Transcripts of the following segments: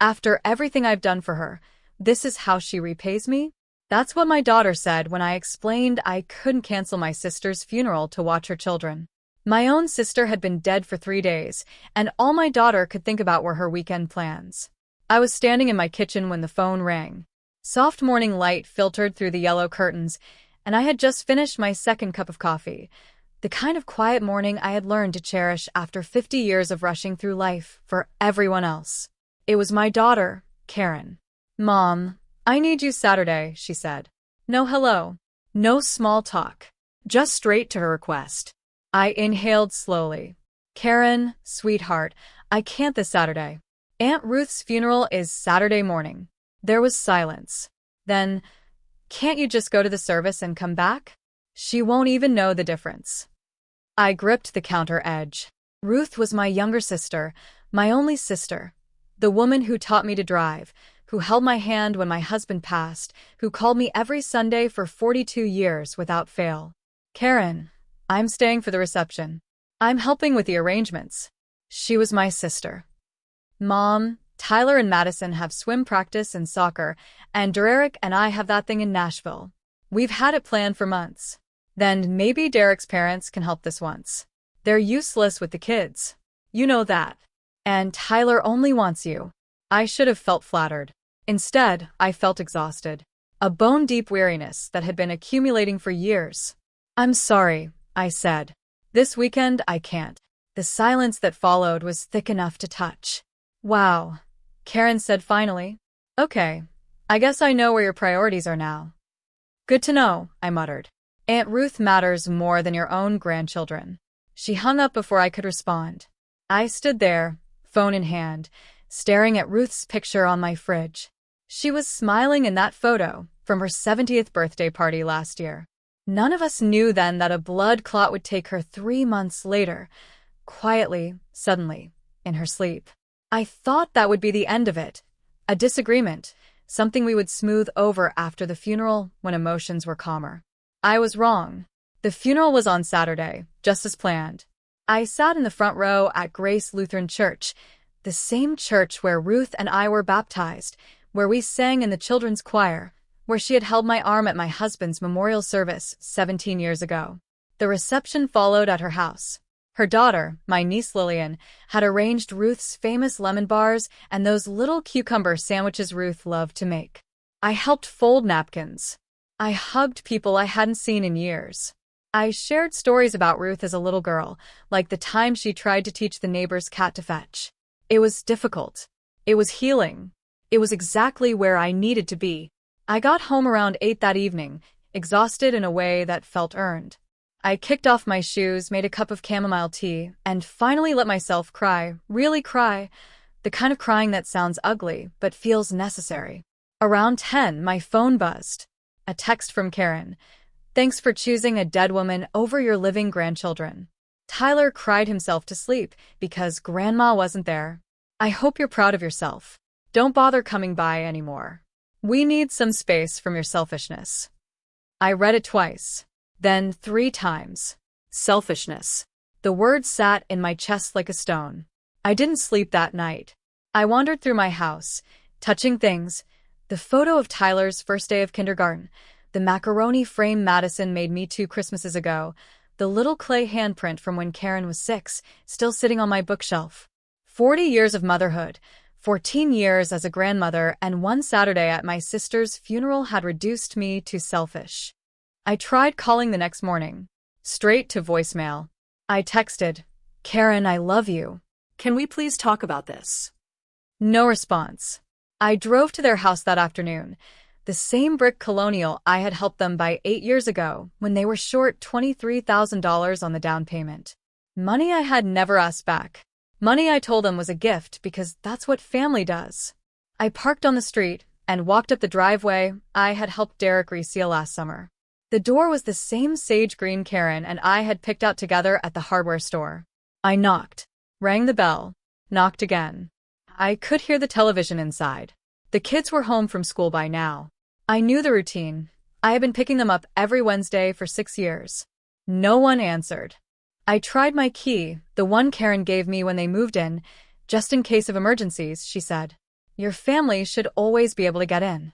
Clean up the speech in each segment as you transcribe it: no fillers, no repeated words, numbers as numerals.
After everything I've done for her, this is how she repays me? That's what my daughter said when I explained I couldn't cancel my sister's funeral to watch her children. My own sister had been dead for 3 days, and all my daughter could think about were her weekend plans. I was standing in my kitchen when the phone rang. Soft morning light filtered through the yellow curtains, and I had just finished my second cup of coffee. The kind of quiet morning I had learned to cherish after 50 years of rushing through life for everyone else. It was my daughter, Karen. "Mom, I need you Saturday," she said. No hello. No small talk. Just straight to her request. I inhaled slowly. "Karen, sweetheart, I can't this Saturday. Aunt Ruth's funeral is Saturday morning." There was silence. Then, "Can't you just go to the service and come back? She won't even know the difference." I gripped the counter edge. Ruth was my younger sister, my only sister. The woman who taught me to drive, who held my hand when my husband passed, who called me every Sunday for 42 years without fail. "Karen, I'm staying for the reception. I'm helping with the arrangements." She was my sister. "Mom, Tyler and Madison have swim practice and soccer, and Derek and I have that thing in Nashville. We've had it planned for months. Then maybe Derek's parents can help this once. They're useless with the kids. You know that. And Tyler only wants you." I should have felt flattered. Instead, I felt exhausted. A bone-deep weariness that had been accumulating for years. "I'm sorry," I said. "This weekend I can't." The silence that followed was thick enough to touch. "Wow," Karen said finally. "Okay, I guess I know where your priorities are now." "Good to know," I muttered. "Aunt Ruth matters more than your own grandchildren." She hung up before I could respond. I stood there, phone in hand, staring at Ruth's picture on my fridge. She was smiling in that photo from her 70th birthday party last year. None of us knew then that a blood clot would take her 3 months later, quietly, suddenly, in her sleep. I thought that would be the end of it. A disagreement, something we would smooth over after the funeral when emotions were calmer. I was wrong. The funeral was on Saturday, just as planned. I sat in the front row at Grace Lutheran Church, the same church where Ruth and I were baptized, where we sang in the children's choir, where she had held my arm at my husband's memorial service 17 years ago. The reception followed at her house. Her daughter, my niece Lillian, had arranged Ruth's famous lemon bars and those little cucumber sandwiches Ruth loved to make. I helped fold napkins. I hugged people I hadn't seen in years. I shared stories about Ruth as a little girl, like the time she tried to teach the neighbor's cat to fetch. It was difficult. It was healing. It was exactly where I needed to be. I got home around 8 that evening, exhausted in a way that felt earned. I kicked off my shoes, made a cup of chamomile tea, and finally let myself cry, really cry, the kind of crying that sounds ugly but feels necessary. Around 10, my phone buzzed. A text from Karen. "Thanks for choosing a dead woman over your living grandchildren. Tyler cried himself to sleep because Grandma wasn't there. I hope you're proud of yourself. Don't bother coming by anymore. We need some space from your selfishness." I read it twice. Then 3 times. Selfishness. The word sat in my chest like a stone. I didn't sleep that night. I wandered through my house, touching things. The photo of Tyler's first day of kindergarten, the macaroni frame Madison made me 2 Christmases ago, the little clay handprint from when Karen was 6, still sitting on my bookshelf. 40 years of motherhood, 14 years as a grandmother, and 1 Saturday at my sister's funeral had reduced me to selfish. I tried calling the next morning. Straight to voicemail. I texted, "Karen, I love you. Can we please talk about this?" No response. I drove to their house that afternoon, the same brick colonial I had helped them buy 8 years ago when they were short $23,000 on the down payment. Money I had never asked back. Money I told them was a gift because that's what family does. I parked on the street and walked up the driveway I had helped Derek reseal last summer. The door was the same sage green Karen and I had picked out together at the hardware store. I knocked, rang the bell, knocked again. I could hear the television inside. The kids were home from school by now. I knew the routine. I had been picking them up every Wednesday for 6 years. No one answered. I tried my key, the one Karen gave me when they moved in, just in case of emergencies, she said. Your family should always be able to get in.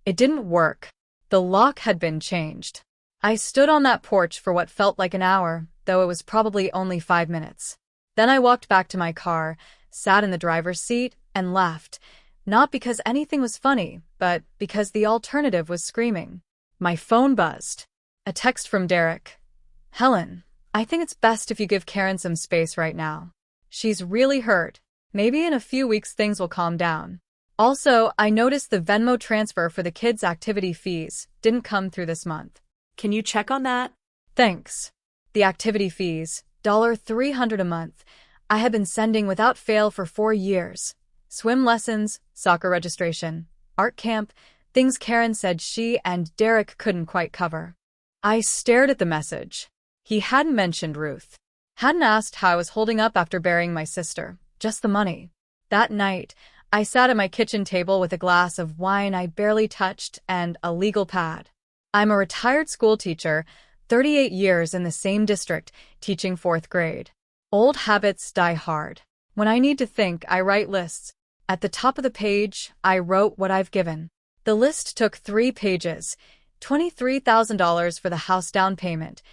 It didn't work. The lock had been changed. I stood on that porch for what felt like an hour, though it was probably only 5 minutes. Then I walked back to my car, sat in the driver's seat, and laughed. Not because anything was funny, but because the alternative was screaming. My phone buzzed. A text from Derek. Helen, I think it's best if you give Karen some space right now. She's really hurt. Maybe in a few weeks things will calm down. Also, I noticed the Venmo transfer for the kids' activity fees didn't come through this month. Can you check on that? Thanks. The activity fees, $300 a month, I had been sending without fail for 4 years. Swim lessons, soccer registration, art camp, things Karen said she and Derek couldn't quite cover. I stared at the message. He hadn't mentioned Ruth. Hadn't asked how I was holding up after burying my sister, just the money. That night, I sat at my kitchen table with a glass of wine I barely touched and a legal pad. I'm a retired school teacher, 38 years in the same district, teaching 4th grade. Old habits die hard. When I need to think, I write lists. At the top of the page, I wrote what I've given. The list took 3 pages. $23,000 for the house down payment,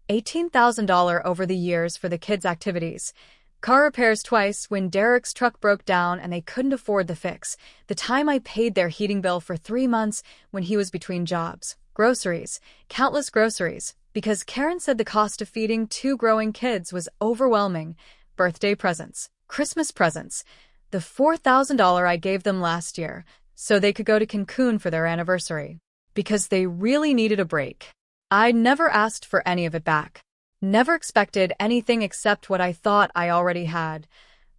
$18,000 over the years for the kids' activities, car repairs twice when Derek's truck broke down and they couldn't afford the fix, the time I paid their heating bill for 3 months when he was between jobs, groceries, countless groceries, because Karen said the cost of feeding 2 growing kids was overwhelming, birthday presents, Christmas presents, the $4,000 I gave them last year so they could go to Cancun for their anniversary, because they really needed a break. I'd never asked for any of it back. Never expected anything except what I thought I already had.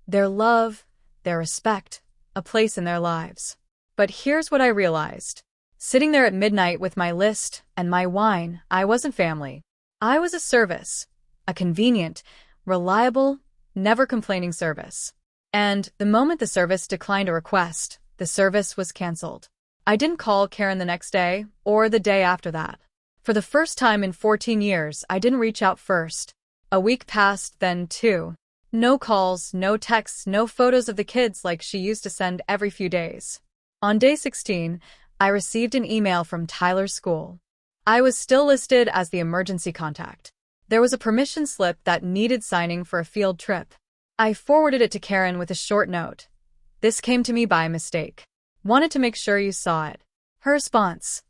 Their love, their respect, a place in their lives. But here's what I realized. Sitting there at midnight with my list and my wine, I wasn't family. I was a service. A convenient, reliable, never complaining service. And the moment the service declined a request, the service was canceled. I didn't call Karen the next day or the day after that. For the first time in 14 years, I didn't reach out first. A week passed, then 2. No calls, no texts, no photos of the kids like she used to send every few days. On day 16, I received an email from Tyler's school. I was still listed as the emergency contact. There was a permission slip that needed signing for a field trip. I forwarded it to Karen with a short note. This came to me by mistake. Wanted to make sure you saw it. Her response.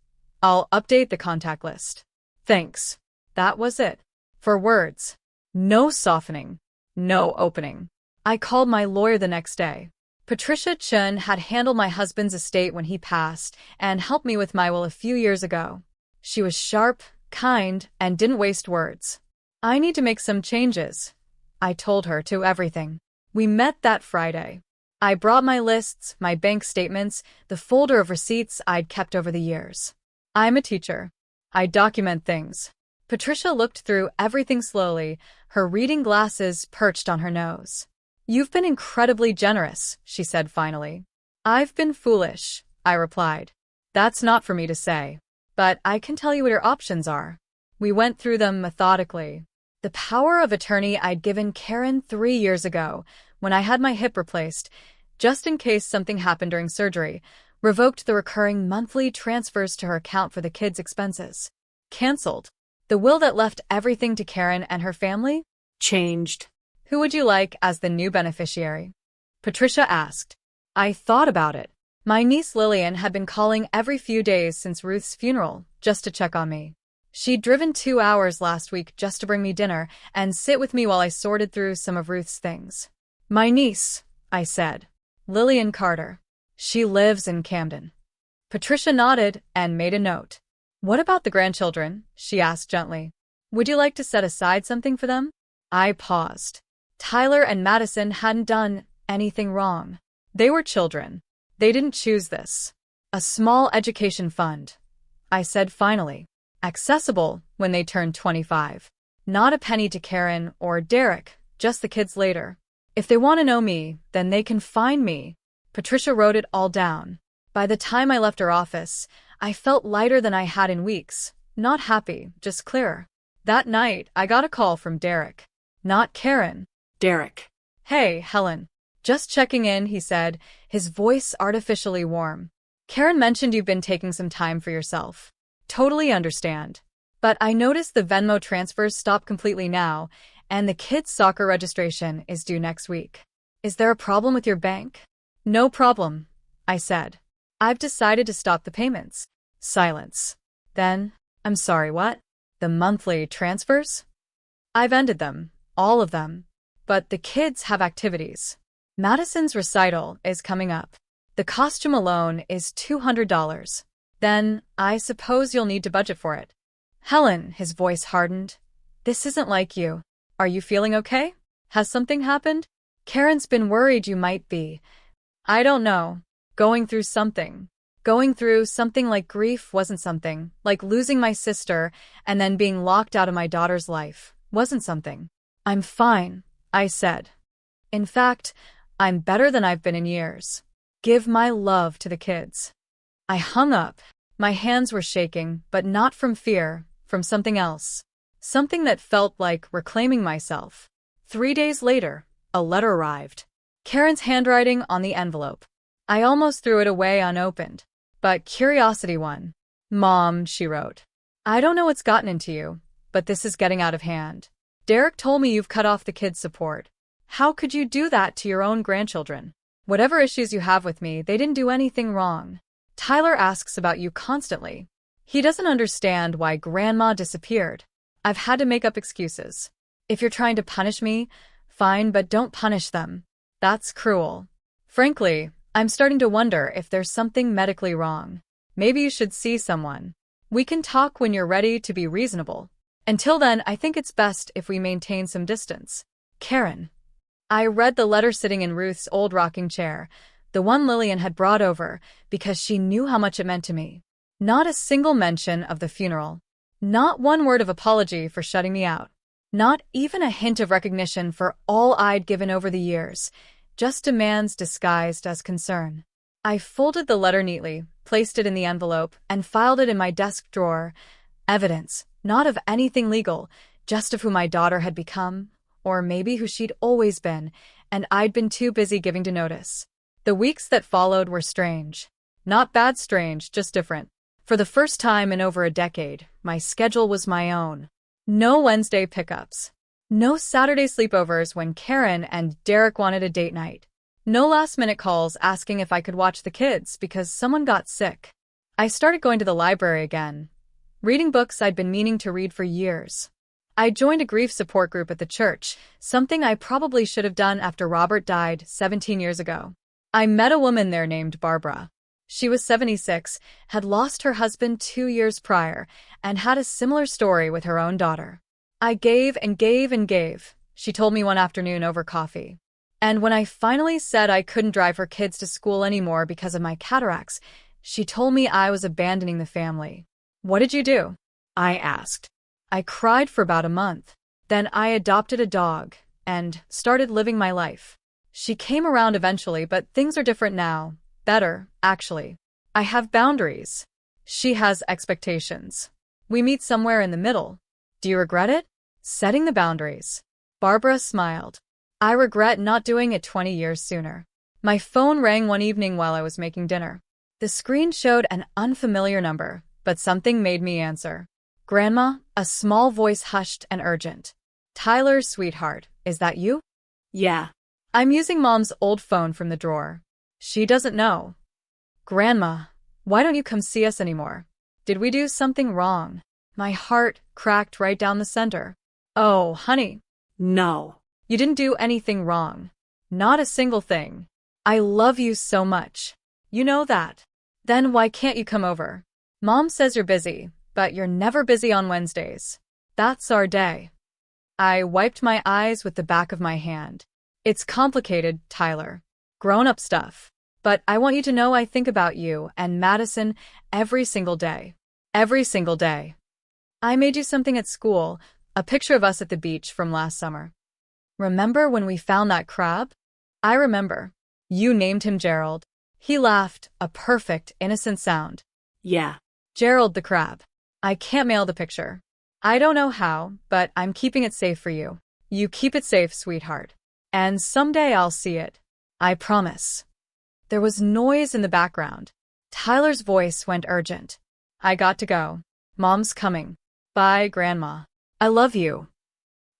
I'll update the contact list. Thanks. That was it. 4 words. No softening. No opening. I called my lawyer the next day. Patricia Chun had handled my husband's estate when he passed and helped me with my will a few years ago. She was sharp, kind, and didn't waste words. I need to make some changes. I told her to everything. We met that Friday. I brought my lists, my bank statements, the folder of receipts I'd kept over the years. I'm a teacher. I document things. Patricia looked through everything slowly, her reading glasses perched on her nose. You've been incredibly generous, she said finally. I've been foolish, I replied. That's not for me to say. But I can tell you what your options are. We went through them methodically. The power of attorney I'd given Karen 3 years ago, when I had my hip replaced, just in case something happened during surgery, revoked the recurring monthly transfers to her account for the kids' expenses. Cancelled. The will that left everything to Karen and her family? Changed. Who would you like as the new beneficiary? Patricia asked. I thought about it. My niece Lillian had been calling every few days since Ruth's funeral, just to check on me. She'd driven 2 hours last week just to bring me dinner and sit with me while I sorted through some of Ruth's things. My niece, I said. Lillian Carter. She lives in Camden. Patricia nodded and made a note. What about the grandchildren? She asked gently. Would you like to set aside something for them? I paused. Tyler and Madison hadn't done anything wrong. They were children. They didn't choose this. A small education fund, I said finally. Accessible when they turned 25. Not a penny to Karen or Derek, just the kids later. If they want to know me, then they can find me. Patricia wrote it all down. By the time I left her office, I felt lighter than I had in weeks. Not happy, just clearer. That night, I got a call from Derek. Not Karen. Derek. Hey, Helen. Just checking in, he said, his voice artificially warm. Karen mentioned you've been taking some time for yourself. Totally understand. But I noticed the Venmo transfers stop completely now, and the kids' soccer registration is due next week. Is there a problem with your bank? No problem, I said. I've decided to stop the payments. Silence. Then, I'm sorry, what? The monthly transfers? I've ended them, all of them. But the kids have activities. Madison's recital is coming up. The costume alone is $200. Then, I suppose you'll need to budget for it. Helen, his voice hardened. This isn't like you. Are you feeling okay? Has something happened? Karen's been worried you might be. I don't know. Going through something. Going through something like grief wasn't something, like losing my sister and then being locked out of my daughter's life wasn't something. I'm fine, I said. In fact, I'm better than I've been in years. Give my love to the kids. I hung up. My hands were shaking, but not from fear, from something else. Something that felt like reclaiming myself. 3 days later, a letter arrived. Karen's handwriting on the envelope. I almost threw it away unopened. But curiosity won. Mom, she wrote. I don't know what's gotten into you, but this is getting out of hand. Derek told me you've cut off the kids' support. How could you do that to your own grandchildren? Whatever issues you have with me, they didn't do anything wrong. Tyler asks about you constantly. He doesn't understand why Grandma disappeared. I've had to make up excuses. If you're trying to punish me, fine, but don't punish them. That's cruel. Frankly, I'm starting to wonder if there's something medically wrong. Maybe you should see someone. We can talk when you're ready to be reasonable. Until then, I think it's best if we maintain some distance. Karen. I read the letter sitting in Ruth's old rocking chair, the one Lillian had brought over, because she knew how much it meant to me. Not a single mention of the funeral. Not one word of apology for shutting me out. Not even a hint of recognition for all I'd given over the years. Just demands disguised as concern. I folded the letter neatly, placed it in the envelope, and filed it in my desk drawer. Evidence, not of anything legal, just of who my daughter had become, or maybe who she'd always been, and I'd been too busy giving to notice. The weeks that followed were strange. Not bad strange, just different. For the first time in over a decade, my schedule was my own. No Wednesday pickups. No Saturday sleepovers when Karen and Derek wanted a date night. No last-minute calls asking if I could watch the kids because someone got sick. I started going to the library again, reading books I'd been meaning to read for years. I joined a grief support group at the church, something I probably should have done after Robert died 17 years ago. I met a woman there named Barbara. She was 76, had lost her husband 2 years prior, and had a similar story with her own daughter. I gave and gave and gave, she told me one afternoon over coffee. And when I finally said I couldn't drive her kids to school anymore because of my cataracts, she told me I was abandoning the family. What did you do? I asked. I cried for about a month. Then I adopted a dog and started living my life. She came around eventually, but things are different now. Better, actually. I have boundaries. She has expectations. We meet somewhere in the middle. Do you regret it? Setting the boundaries. Barbara smiled. I regret not doing it 20 years sooner. My phone rang one evening while I was making dinner. The screen showed an unfamiliar number, but something made me answer. Grandma, a small voice hushed and urgent. Tyler, sweetheart, is that you? Yeah. I'm using Mom's old phone from the drawer. She doesn't know. Grandma, why don't you come see us anymore? Did we do something wrong? My heart cracked right down the center. Oh, honey. No. You didn't do anything wrong. Not a single thing. I love you so much. You know that. Then why can't you come over? Mom says you're busy, but you're never busy on Wednesdays. That's our day. I wiped my eyes with the back of my hand. It's complicated, Tyler. Grown-up stuff. But I want you to know I think about you and Madison every single day. Every single day. I made you something at school, a picture of us at the beach from last summer. Remember when we found that crab? I remember. You named him Gerald. He laughed, a perfect, innocent sound. Yeah. Gerald the crab. I can't mail the picture. I don't know how, but I'm keeping it safe for you. You keep it safe, sweetheart. And someday I'll see it. I promise. There was noise in the background. Tyler's voice went urgent. I got to go. Mom's coming. Bye, Grandma. I love you.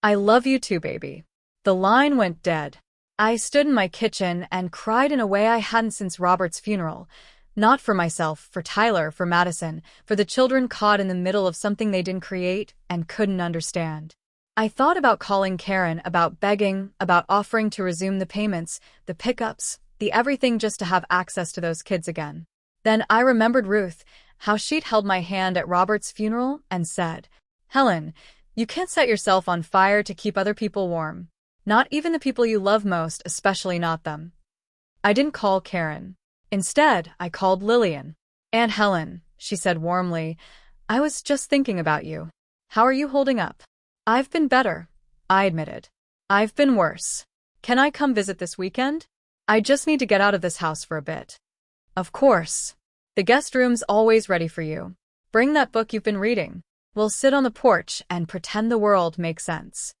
I love you too, baby. The line went dead. I stood in my kitchen and cried in a way I hadn't since Robert's funeral. Not for myself, for Tyler, for Madison, for the children caught in the middle of something they didn't create and couldn't understand. I thought about calling Karen, about begging, about offering to resume the payments, the pickups, the everything just to have access to those kids again. Then I remembered Ruth, how she'd held my hand at Robert's funeral and said, Helen, you can't set yourself on fire to keep other people warm. Not even the people you love most, especially not them. I didn't call Karen. Instead, I called Lillian. Aunt Helen, she said warmly, I was just thinking about you. How are you holding up? I've been better, I admitted. I've been worse. Can I come visit this weekend? I just need to get out of this house for a bit. Of course. The guest room's always ready for you. Bring that book you've been reading. We'll sit on the porch and pretend the world makes sense.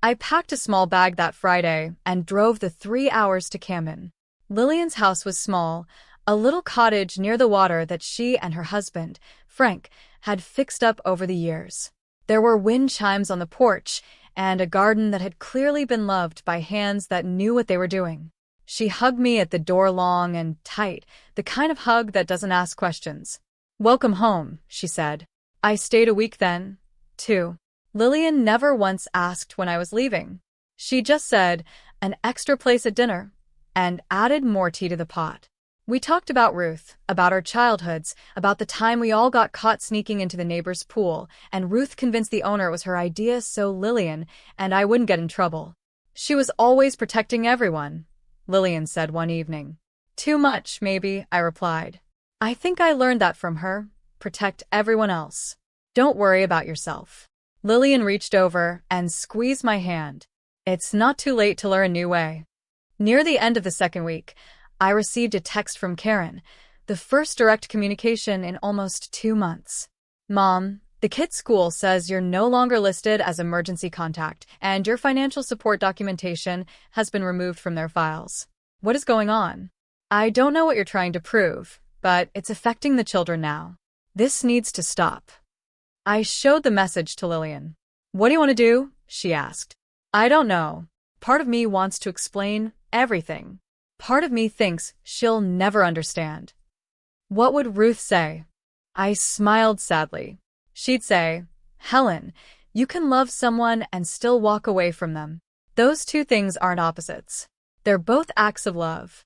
I packed a small bag that Friday and drove the 3 hours to Camden. Lillian's house was small, a little cottage near the water that she and her husband, Frank, had fixed up over the years. There were wind chimes on the porch and a garden that had clearly been loved by hands that knew what they were doing. She hugged me at the door long and tight, the kind of hug that doesn't ask questions. Welcome home, she said. I stayed a week then, too. Lillian never once asked when I was leaving. She just said, an extra place at dinner, and added more tea to the pot. We talked about Ruth, about our childhoods, about the time we all got caught sneaking into the neighbor's pool, and Ruth convinced the owner it was her idea so Lillian and I wouldn't get in trouble. She was always protecting everyone, Lillian said one evening. Too much, maybe, I replied. I think I learned that from her. Protect everyone else. Don't worry about yourself. Lillian reached over and squeezed my hand. It's not too late to learn a new way. Near the end of the second week, I received a text from Karen, the first direct communication in almost 2 months. Mom, the kids' school says you're no longer listed as emergency contact, and your financial support documentation has been removed from their files. What is going on? I don't know what you're trying to prove, but it's affecting the children now. This needs to stop. I showed the message to Lillian. What do you want to do? She asked. I don't know. Part of me wants to explain everything. Part of me thinks she'll never understand. What would Ruth say? I smiled sadly. She'd say, Helen, you can love someone and still walk away from them. Those two things aren't opposites. They're both acts of love.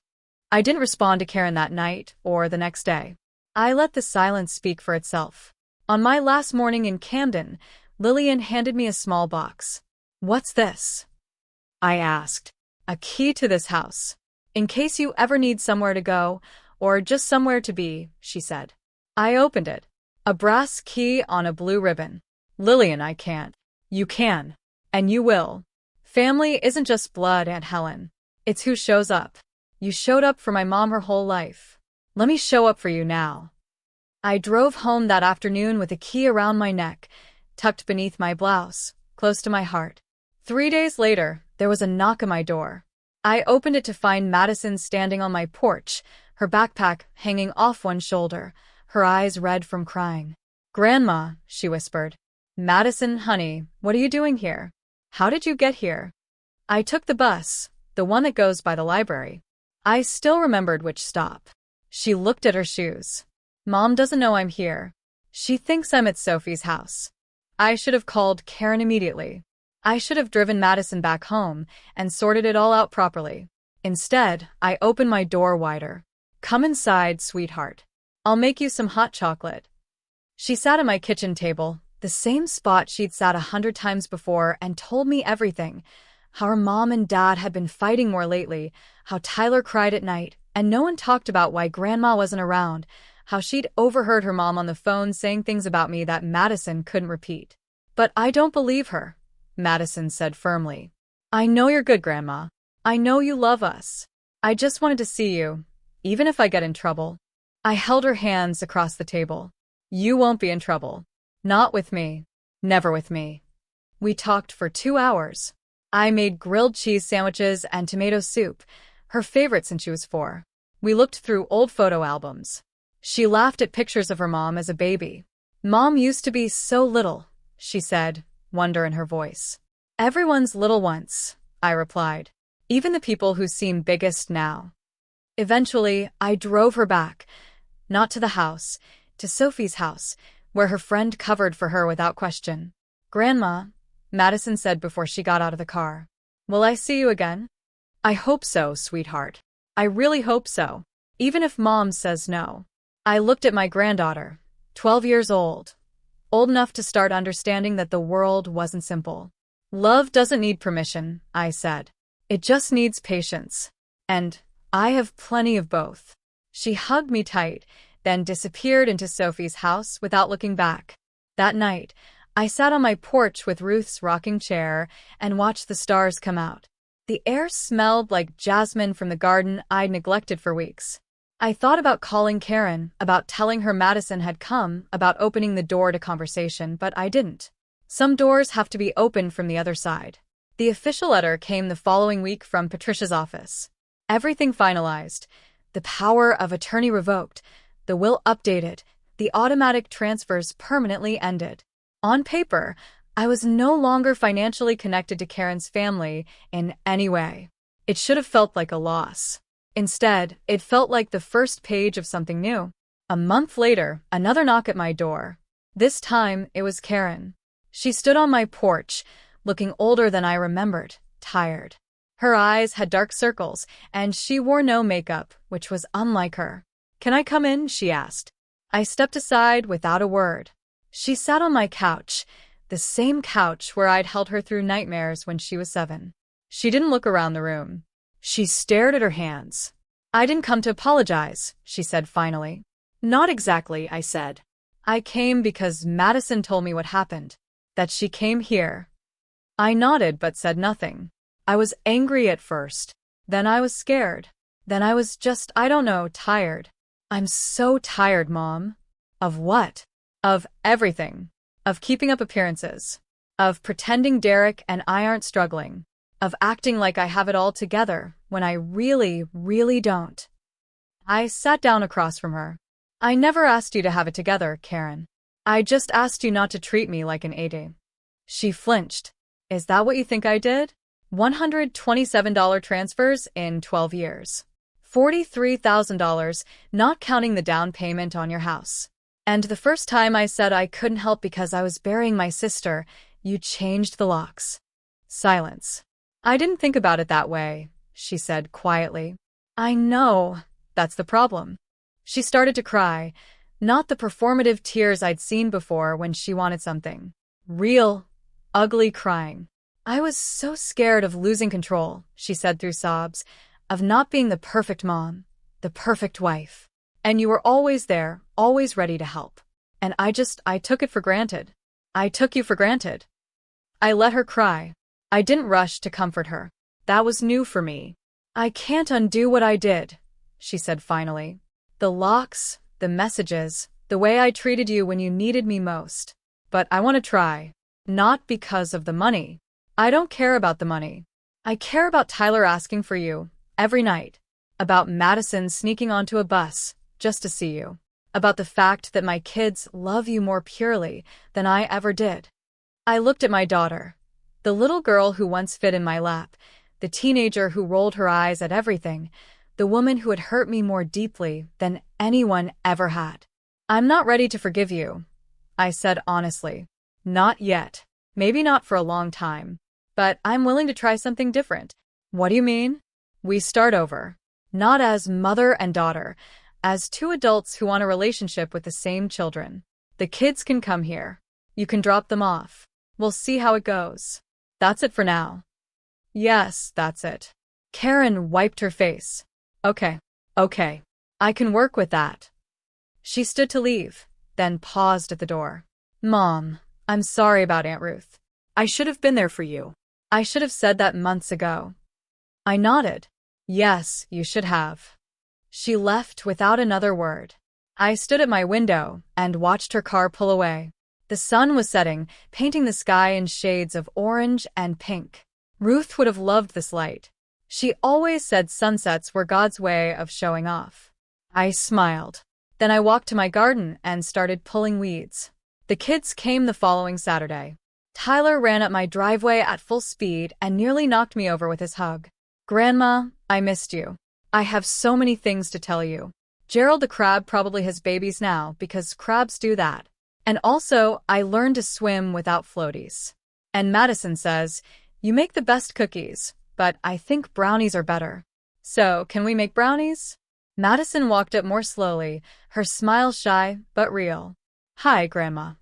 I didn't respond to Karen that night or the next day. I let the silence speak for itself. On my last morning in Camden, Lillian handed me a small box. What's this? I asked. A key to this house. In case you ever need somewhere to go, or just somewhere to be, she said. I opened it. A brass key on a blue ribbon. Lillian, I can't. You can. And you will. Family isn't just blood, Aunt Helen. It's who shows up. You showed up for my mom her whole life. Let me show up for you now. I drove home that afternoon with a key around my neck, tucked beneath my blouse, close to my heart. 3 days later, there was a knock at my door. I opened it to find Madison standing on my porch, her backpack hanging off one shoulder, her eyes red from crying. Grandma, she whispered. Madison, honey, what are you doing here? How did you get here? I took the bus, the one that goes by the library. I still remembered which stop. She looked at her shoes. Mom doesn't know I'm here. She thinks I'm at Sophie's house. I should have called Karen immediately. I should have driven Madison back home and sorted it all out properly. Instead, I opened my door wider. Come inside, sweetheart. I'll make you some hot chocolate. She sat at my kitchen table, the same spot she'd sat 100 times before, and told me everything. How her mom and dad had been fighting more lately, how Tyler cried at night, and no one talked about why Grandma wasn't around, how she'd overheard her mom on the phone saying things about me that Madison couldn't repeat. But I don't believe her, Madison said firmly. I know you're good, Grandma. I know you love us. I just wanted to see you, even if I get in trouble. I held her hands across the table. You won't be in trouble. Not with me. Never with me. We talked for 2 hours. I made grilled cheese sandwiches and tomato soup, her favorite since she was 4. We looked through old photo albums. She laughed at pictures of her mom as a baby. "Mom used to be so little," she said, wonder in her voice. "Everyone's little once," I replied. "Even the people who seem biggest now." Eventually, I drove her back, not to the house, to Sophie's house, where her friend covered for her without question. "Grandma," Madison said before she got out of the car, "will I see you again?" "I hope so, sweetheart. I really hope so. Even if Mom says no." I looked at my granddaughter, 12 years old enough to start understanding that the world wasn't simple. "Love doesn't need permission," I said. "It just needs patience. And I have plenty of both." She hugged me tight, then disappeared into Sophie's house without looking back. That night, I sat on my porch with Ruth's rocking chair and watched the stars come out. The air smelled like jasmine from the garden I'd neglected for weeks. I thought about calling Karen, about telling her Madison had come, about opening the door to conversation, but I didn't. Some doors have to be opened from the other side. The official letter came the following week from Patricia's office. Everything finalized. The power of attorney revoked. The will updated. The automatic transfers permanently ended. On paper, I was no longer financially connected to Karen's family in any way. It should have felt like a loss. Instead, it felt like the first page of something new. A month later, another knock at my door. This time, it was Karen. She stood on my porch, looking older than I remembered, tired. Her eyes had dark circles, and she wore no makeup, which was unlike her. "Can I come in?" she asked. I stepped aside without a word. She sat on my couch, the same couch where I'd held her through nightmares when she was 7. She didn't look around the room. She stared at her hands. "I didn't come to apologize," she said finally. "Not exactly," I said. "I came because Madison told me what happened. That she came here." I nodded but said nothing. I was angry at first. Then I was scared. Then I was just, I don't know, tired. "I'm so tired, Mom." "Of what?" "Of everything. Of keeping up appearances. Of pretending Derek and I aren't struggling. Of acting like I have it all together when I really, really don't." I sat down across from her. "I never asked you to have it together, Karen. I just asked you not to treat me like an AD." She flinched. "Is that what you think I did? $127 transfers in 12 years. $43,000, not counting the down payment on your house. And the first time I said I couldn't help because I was burying my sister, you changed the locks." Silence. "I didn't think about it that way," she said quietly. "I know. That's the problem." She started to cry, not the performative tears I'd seen before when she wanted something. Real, ugly crying. "I was so scared of losing control," she said through sobs, "of not being the perfect mom, the perfect wife. And you were always there, always ready to help. And I took it for granted. I took you for granted." I let her cry. I didn't rush to comfort her. That was new for me. "I can't undo what I did," she said finally. "The locks, the messages, the way I treated you when you needed me most. But I want to try. Not because of the money. I don't care about the money. I care about Tyler asking for you, every night. About Madison sneaking onto a bus, just to see you. About the fact that my kids love you more purely than I ever did." I looked at my daughter. The little girl who once fit in my lap, the teenager who rolled her eyes at everything, the woman who had hurt me more deeply than anyone ever had. "I'm not ready to forgive you," I said honestly. "Not yet. Maybe not for a long time. But I'm willing to try something different." "What do you mean?" "We start over. Not as mother and daughter, as two adults who want a relationship with the same children. The kids can come here. You can drop them off. We'll see how it goes. That's it for now." "Yes, that's it." Karen wiped her face. Okay. I can work with that." She stood to leave, then paused at the door. "Mom, I'm sorry about Aunt Ruth. I should have been there for you. I should have said that months ago." I nodded. "Yes, you should have." She left without another word. I stood at my window and watched her car pull away. The sun was setting, painting the sky in shades of orange and pink. Ruth would have loved this light. She always said sunsets were God's way of showing off. I smiled. Then I walked to my garden and started pulling weeds. The kids came the following Saturday. Tyler ran up my driveway at full speed and nearly knocked me over with his hug. Grandma, I missed you. I have so many things to tell you. Gerald the crab probably has babies now because crabs do that. And also, I learned to swim without floaties. And Madison says, you make the best cookies, but I think brownies are better. So, can we make brownies? Madison walked up more slowly, her smile shy but real. Hi, Grandma.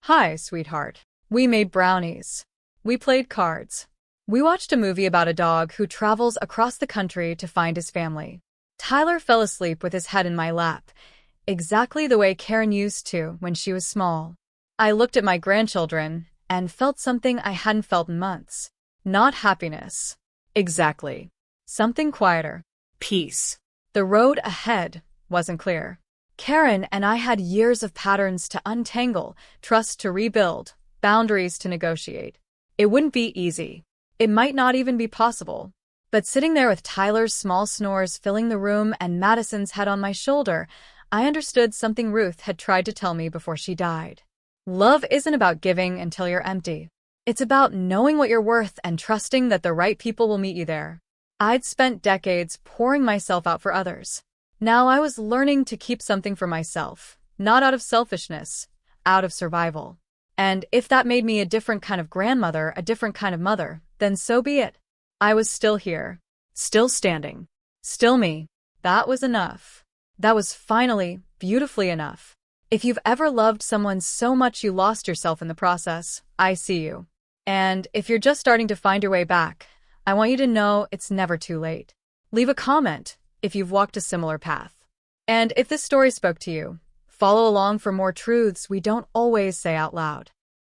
Hi, sweetheart. We made brownies. We played cards. We watched a movie about a dog who travels across the country to find his family. Tyler fell asleep with his head in my lap, exactly the way Karen used to when she was small. I looked at my grandchildren and felt something I hadn't felt in months. Not happiness. Exactly. Something quieter. Peace. The road ahead wasn't clear. Karen and I had years of patterns to untangle, trust to rebuild, boundaries to negotiate. It wouldn't be easy. It might not even be possible. But sitting there with Tyler's small snores filling the room and Madison's head on my shoulder, I understood something Ruth had tried to tell me before she died. Love isn't about giving until you're empty. It's about knowing what you're worth and trusting that the right people will meet you there. I'd spent decades pouring myself out for others. Now I was learning to keep something for myself, not out of selfishness, out of survival. And if that made me a different kind of grandmother, a different kind of mother, then so be it. I was still here, still standing, still me. That was enough. That was finally, beautifully enough. If you've ever loved someone so much you lost yourself in the process, I see you. And if you're just starting to find your way back, I want you to know it's never too late. Leave a comment if you've walked a similar path. And if this story spoke to you, follow along for more truths we don't always say out loud.